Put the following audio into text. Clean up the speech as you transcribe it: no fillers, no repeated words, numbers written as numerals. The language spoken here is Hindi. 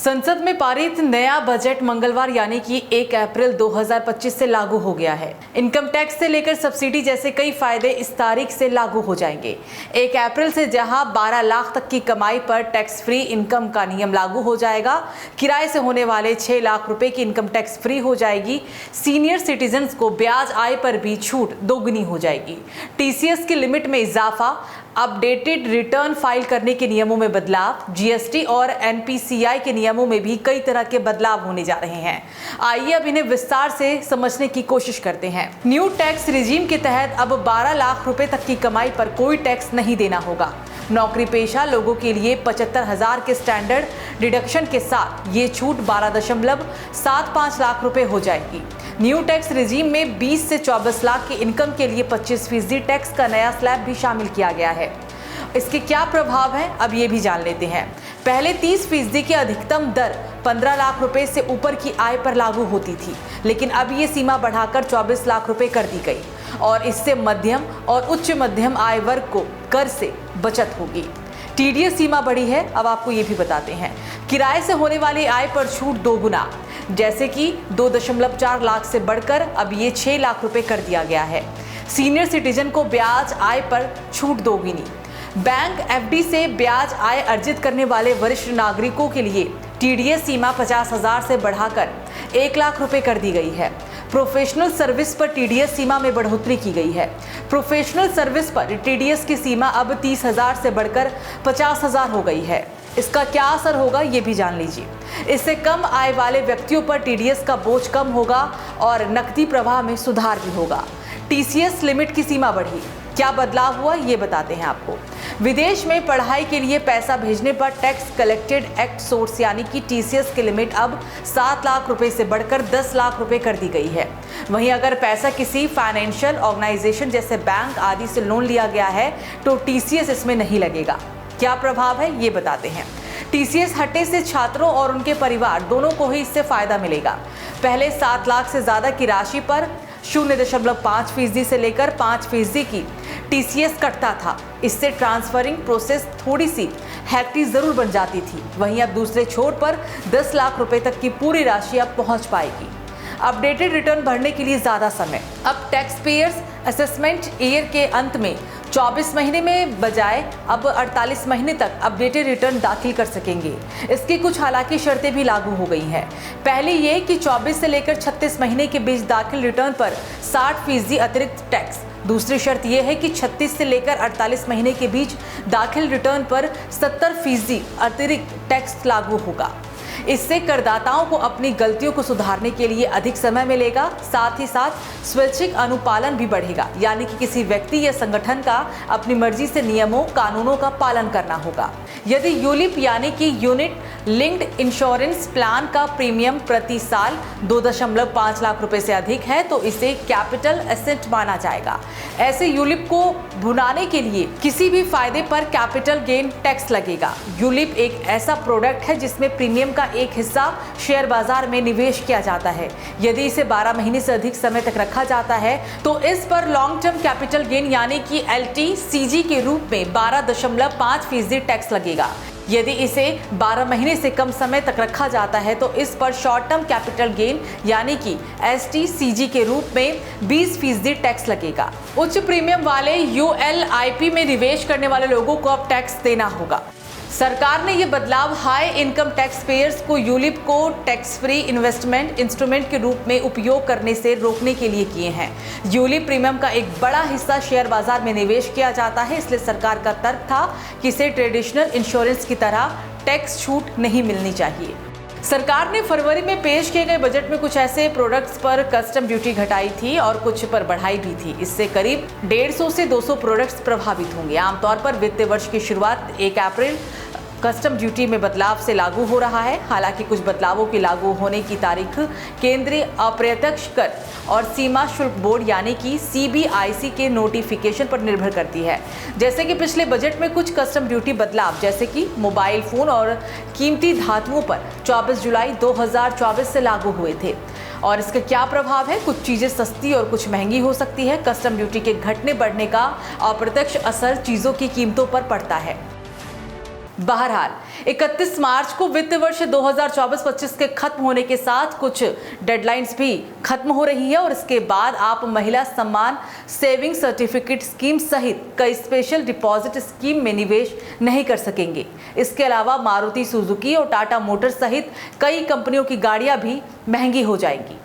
संसद में पारित नया बजट मंगलवार यानी कि 1 अप्रैल 2025 से लागू हो गया है। इनकम टैक्स से लेकर सब्सिडी जैसे कई फायदे इस तारीख से लागू हो जाएंगे। 1 अप्रैल से जहां 12 लाख तक की कमाई पर टैक्स फ्री इनकम का नियम लागू हो जाएगा, किराए से होने वाले 6 लाख रुपए की इनकम टैक्स फ्री हो जाएगी। सीनियर सिटीजन्स को ब्याज आय पर भी छूट दोगुनी हो जाएगी। टीसीएस की लिमिट में इजाफा, अपडेटेड रिटर्न फाइल करने के नियमों में बदलाव, जीएसटी और एनपीसीआई के नियमों में भी कई तरह के बदलाव होने जा रहे हैं। आइए अब इन्हें विस्तार से समझने की कोशिश करते हैं। न्यू टैक्स रिजीम के तहत अब 12 लाख रुपए तक की कमाई पर कोई टैक्स नहीं देना होगा। नौकरी पेशा लोगों के लिए 75,000 के स्टैंडर्ड डिडक्शन के साथ ये छूट 12.75 लाख रुपए हो जाएगी। न्यू टैक्स रिजीम में 20 से 24 लाख की इनकम के लिए 25% टैक्स का नया स्लैब भी शामिल किया गया है। इसके क्या प्रभाव हैं, अब ये भी जान लेते हैं। पहले 30% की अधिकतम दर 15 लाख रुपए से ऊपर की आय पर लागू होती थी, लेकिन अब ये सीमा बढ़ाकर 24 लाख रुपए कर दी गई और इससे मध्यम और उच्च मध्यम आय वर्ग को कर से बचत होगी। टीडीएस सीमा बढ़ी है, अब आपको ये भी बताते हैं। किराए से होने वाली आय पर छूट दोगुना, जैसे कि 2.4 लाख से बढ़कर अब ये 6 लाख रुपए कर दिया गया है। सीनियर सिटीजन को ब्याज आय पर छूट दोगुनी। बैंक एफडी से ब्याज आय अर्जित करने वाले वरिष्ठ नागरिकों के लिए टीडीएस सीमा 50,000 से बढ़ाकर 1 लाख रुपए कर दी गई है। प्रोफेशनल सर्विस पर टीडीएस सीमा में बढ़ोतरी की गई है। प्रोफेशनल सर्विस पर टीडीएस की सीमा अब 30,000 से बढ़कर 50,000 हो गई है। इसका क्या असर होगा ये भी जान लीजिए। इससे कम आय वाले व्यक्तियों पर टीडीएस का बोझ कम होगा और नकदी प्रवाह में सुधार भी होगा। टीसीएस लिमिट की सीमा बढ़ी, क्या बदलाव हुआ ये बताते हैं आपको। विदेश में पढ़ाई के लिए पैसा भेजने पर टैक्स कलेक्टेड एक्ट सोर्स यानी कि टीसीएस की लिमिट अब 7 लाख रुपए से बढ़कर 10 लाख रुपए कर दी गई है। वहीं अगर पैसा किसी फाइनेंशियल ऑर्गेनाइजेशन जैसे बैंक आदि से लोन लिया गया है तो टीसीएस इसमें नहीं लगेगा। क्या प्रभाव है ये बताते हैं। टीसीएस हटने से छात्रों और उनके परिवार दोनों को ही इससे फायदा मिलेगा। पहले 7 लाख से ज्यादा की राशि पर 0.5% से लेकर 5% की टीसीएस कटता था। इससे ट्रांसफरिंग प्रोसेस थोड़ी सी हेक्टिक जरूर बन जाती थी। वहीं अब दूसरे छोर पर 10 लाख रुपए तक की पूरी राशि अब पहुंच पाएगी। अपडेटेड रिटर्न भरने के लिए ज्यादा समय। अब टैक्स पेयर्स असेसमेंट ईयर के अंत में 24 महीने में बजाय अब 48 महीने तक अपडेटेड रिटर्न दाखिल कर सकेंगे। इसकी कुछ हालांकि शर्तें भी लागू हो गई हैं। पहली ये कि 24 से लेकर 36 महीने के बीच दाखिल रिटर्न पर 60% अतिरिक्त टैक्स। दूसरी शर्त यह है कि 36 से लेकर 48 महीने के बीच दाखिल रिटर्न पर 70% अतिरिक्त टैक्स लागू होगा। इससे करदाताओं को अपनी गलतियों को सुधारने के लिए अधिक समय मिलेगा। साथ ही साथ स्वैच्छिक अनुपालन भी बढ़ेगा, यानी कि किसी व्यक्ति या संगठन का अपनी मर्जी से नियमों कानूनों का पालन करना होगा। यदि यूलिप यानी कि यूनिट लिंक्ड इंश्योरेंस प्लान का प्रीमियम प्रति साल 2.5 लाख रुपए से अधिक है तो इसे कैपिटल एसेट माना जाएगा। ऐसे यूलिप को भुनाने के लिए किसी भी फायदे पर कैपिटल गेन टैक्स लगेगा। यूलिप एक ऐसा प्रोडक्ट है जिसमें प्रीमियम का एक हिस्सा शेयर बाजार में निवेश किया जाता है। यदि इसे 12 महीने से अधिक समय तक रखा जाता है तो इस पर लॉन्ग टर्म कैपिटल गेन यानी कि एलटीसीजी के रूप में 12.5% टैक्स लगेगा। यदि इसे 12 महीने से कम समय तक रखा जाता है तो इस पर शॉर्ट टर्म कैपिटल गेन यानी कि एसटीसीजी के रूप में 20% टैक्स लगेगा। उच्च प्रीमियम वाले यूएलआईपी में निवेश करने वाले लोगों को अब टैक्स देना होगा। सरकार ने ये बदलाव हाई इनकम टैक्स पेयर्स को यूलिप को टैक्स फ्री इन्वेस्टमेंट इंस्ट्रूमेंट के रूप में उपयोग करने से रोकने के लिए किए हैं। यूलिप प्रीमियम का एक बड़ा हिस्सा शेयर बाजार में निवेश किया जाता है, इसलिए सरकार का तर्क था कि इसे ट्रेडिशनल इंश्योरेंस की तरह टैक्स छूट नहीं मिलनी चाहिए। सरकार ने फरवरी में पेश किए गए बजट में कुछ ऐसे प्रोडक्ट्स पर कस्टम ड्यूटी घटाई थी और कुछ पर बढ़ाई भी थी। इससे करीब 150 से 200 प्रोडक्ट्स प्रभावित होंगे। आमतौर पर वित्तीय वर्ष की शुरुआत 1 अप्रैल कस्टम ड्यूटी में बदलाव से लागू हो रहा है। हालांकि कुछ बदलावों के लागू होने की तारीख केंद्रीय अप्रत्यक्ष कर और सीमा शुल्क बोर्ड यानी कि सीबीआईसी के नोटिफिकेशन पर निर्भर करती है। जैसे कि पिछले बजट में कुछ कस्टम ड्यूटी बदलाव जैसे कि मोबाइल फोन और कीमती धातुओं पर 24 जुलाई 2024 से लागू हुए थे। और इसका क्या प्रभाव है, कुछ चीजें सस्ती और कुछ महंगी हो सकती है। कस्टम ड्यूटी के घटने बढ़ने का अप्रत्यक्ष असर चीजों की कीमतों पर पड़ता है। बहरहाल 31 मार्च को वित्त वर्ष 2024-25 के खत्म होने के साथ कुछ डेडलाइंस भी खत्म हो रही है और इसके बाद आप महिला सम्मान सेविंग सर्टिफिकेट स्कीम सहित कई स्पेशल डिपॉजिट स्कीम में निवेश नहीं कर सकेंगे। इसके अलावा मारुति सुजुकी और टाटा मोटर्स सहित कई कंपनियों की गाड़ियां भी महंगी हो जाएंगी।